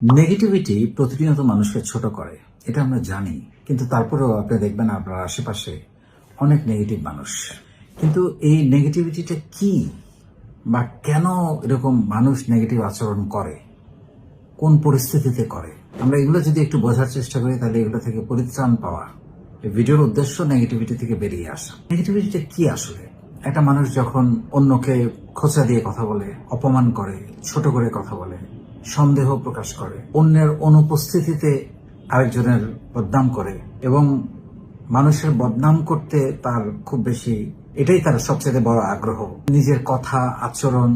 Negativity প্রতিনিয়ত মানুষকে ছোট করে, এটা আমরা জানি। কিন্তু তারপরেও আপনি দেখবেন আপনার আশেপাশে অনেক নেগেটিভ মানুষ। কিন্তু এই নেগেটিভিটিটা কি বা কেন এরকম মানুষ নেগেটিভ আচরণ করে, কোন পরিস্থিতিতে করে, আমরা এগুলো যদি একটু বোঝার চেষ্টা করি তাহলে এগুলো থেকে পরিত্রাণ পাওয়া। এই ভিডিওর উদ্দেশ্য নেগেটিভিটি থেকে বেরিয়ে আসা। নেগেটিভিটিটা কি আসলে? একটা মানুষ যখন অন্যকে খোঁচা দিয়ে কথা বলে, অপমান করে, ছোট করে কথা বলে, সন্দেহ প্রকাশ করে, অন্যের অনুপস্থিতিতে আরেকজনের বদনাম করে এবং মানুষের বদনাম করতে তার খুব বেশি, এটাই তার সবচেয়ে বড় আগ্রহ। নিজের কথা, আচরণ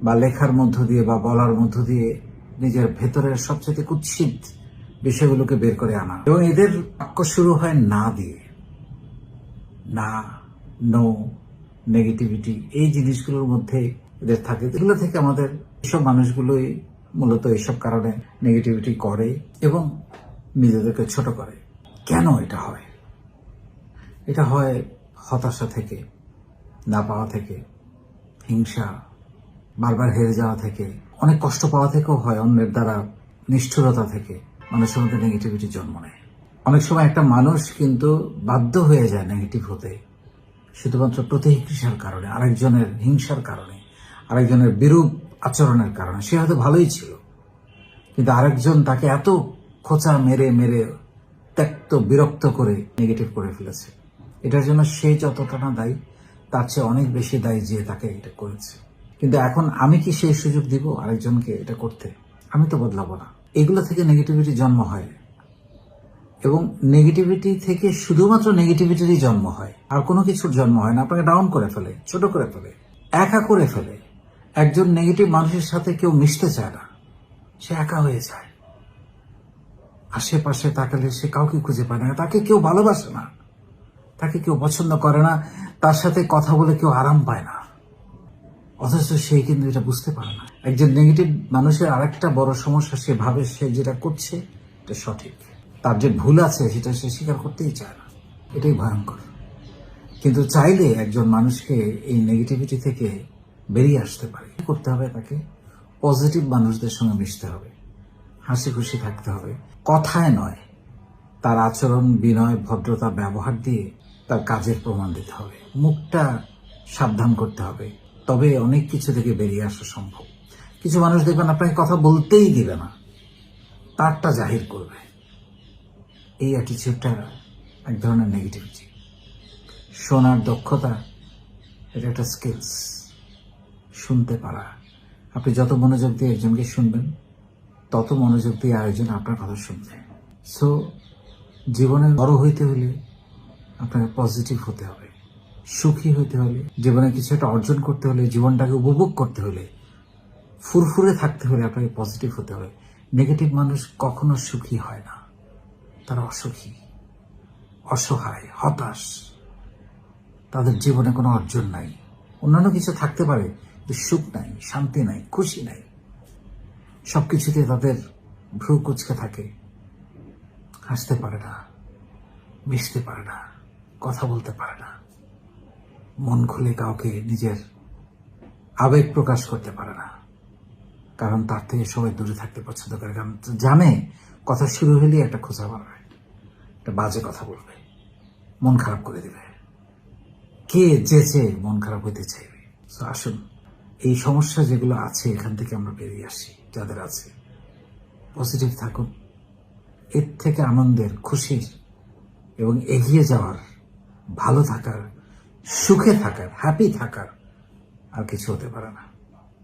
বা লেখার মধ্য দিয়ে বা বলার মধ্য দিয়ে নিজের ভেতরের সবচেয়ে কুৎসিত বিষয়গুলোকে বের করে আনা। এবং এদের বাক্য শুরু হয় না দিয়ে, না, নো, নেগেটিভিটি, এই জিনিসগুলোর মধ্যে এদের থাকে। এগুলো থেকে আমাদের এসব মানুষগুলোই মূলত এইসব কারণে নেগেটিভিটি করে এবং নিজেদেরকে ছোট করে। কেন এটা হয়? এটা হয় হতাশা থেকে, না পাওয়া থেকে, হিংসা, বারবার হেরে যাওয়া থেকে, অনেক কষ্ট পাওয়া থেকেও হয়, অন্যের দ্বারা নিষ্ঠুরতা থেকে মানুষের মধ্যে নেগেটিভিটি জন্ম নেয়। অনেক সময় একটা মানুষ কিন্তু বাধ্য হয়ে যায় নেগেটিভ হতে শুধুমাত্র প্রতিহিংসার কারণে, আরেকজনের হিংসার কারণে, আরেকজনের বিরূপ আচরণের কারণে। সে হয়তো ভালোই ছিল, কিন্তু আরেকজন তাকে এত খোঁচা মেরে মেরে ত্যক্ত বিরক্ত করে নেগেটিভ করে ফেলেছে। এটার জন্য সে যতটা না দায়ী, তার চেয়ে অনেক বেশি দায়ী যে তাকে এটা করেছে। কিন্তু এখন আমি কি সেই সুযোগ দিব আরেকজনকে এটা করতে? আমি তো বদলাবো না। এগুলো থেকে নেগেটিভিটি জন্ম হয় এবং নেগেটিভিটি থেকে শুধুমাত্র নেগেটিভিটিরই জন্ম হয়, আর কোনো কিছুর জন্ম হয় না। আপনাকে ডাউন করে ফেলে, ছোট করে ফেলে, একা করে ফেলে। একজন নেগেটিভ মানুষের সাথে কেউ মিশতে চায় না, সে একা হয়ে যায়। আশেপাশে তাকালে সে কাউকে খুঁজে পায় না, তাকে কেউ ভালোবাসে না, তাকে কেউ পছন্দ করে না, তার সাথে কথা বলে কেউ আরাম পায় না। অথচ সে কিন্তু এটা বুঝতে পারে না। একজন নেগেটিভ মানুষের আরেকটা বড় সমস্যা, সে ভাবে সে যেটা করছে এটা সঠিক, তার যে ভুল আছে সেটা সে স্বীকার করতেই চায় না। এটাই ভয়ঙ্কর। কিন্তু চাইলে একজন মানুষকে এই নেগেটিভিটি থেকে বেরিয়ে আসতে পারে। করতে হবে, তাকে পজিটিভ মানুষদের সঙ্গে মিশতে হবে, হাসি খুশি থাকতে হবে, কথায় নয়, তার আচরণ, বিনয়, ভদ্রতা, ব্যবহার দিয়ে তার কাজের প্রমাণ দিতে হবে। মুখটা সাবধান করতে হবে, তবে অনেক কিছু থেকে বেরিয়ে আসা সম্ভব। কিছু মানুষ দেখবেন আপনাকে কথা বলতেই দিবে না, তারটা জাহির করবে। এই অ্যাটিচিউডটা এক ধরনের নেগেটিভিটি। শোনার দক্ষতা, এটা একটা স্কিলস। শুনতে পারা, আপনি যত মনোযোগ দিয়ে একজনকে শুনবেন, তত মনোযোগ দিয়ে আরেকজন আপনার কথা শুনবে। সো জীবনে বড় হইতে হলে আপনাকে পজিটিভ হতে হবে, সুখী হতে হলে, জীবনে কিছু একটা অর্জন করতে হলে, জীবনটাকে উপভোগ করতে হলে, ফুরফুরে থাকতে হলে আপনাকে পজিটিভ হতে হবে। নেগেটিভ মানুষ কখনো সুখী হয় না, তারা অসুখী, অসহায়, হতাশ। তাদের জীবনে কোনো অর্জন নাই। অন্যান্য কিছু থাকতে পারে, কিন্তু সুখ নাই, শান্তি নাই, খুশি নাই। সবকিছুতে তাদের ভ্রু কুচকে থাকে, হাসতে পারে না, মিশতে পারে না, কথা বলতে পারে না, মন খুলে কাউকে নিজের আবেগ প্রকাশ করতে পারে না। কারণ তার থেকে সবাই দূরে থাকতে পছন্দ করে। কারণ জানে কথা শুরু হলেই একটা খোঁচা মারবে, একটা বাজে কথা বলবে, মন খারাপ করে দিবে। কে যেচে মন খারাপ হইতে চাইবে? তো আসুন, এই সমস্যা যেগুলো আছে এখান থেকে আমরা বেরিয়ে আসি। যাদের আছে, পজিটিভ থাকুন। এর থেকে আনন্দের, খুশির এবং এগিয়ে যাওয়ার, ভালো থাকার, সুখে থাকার, হ্যাপি থাকার আর কিছু হতে পারে না।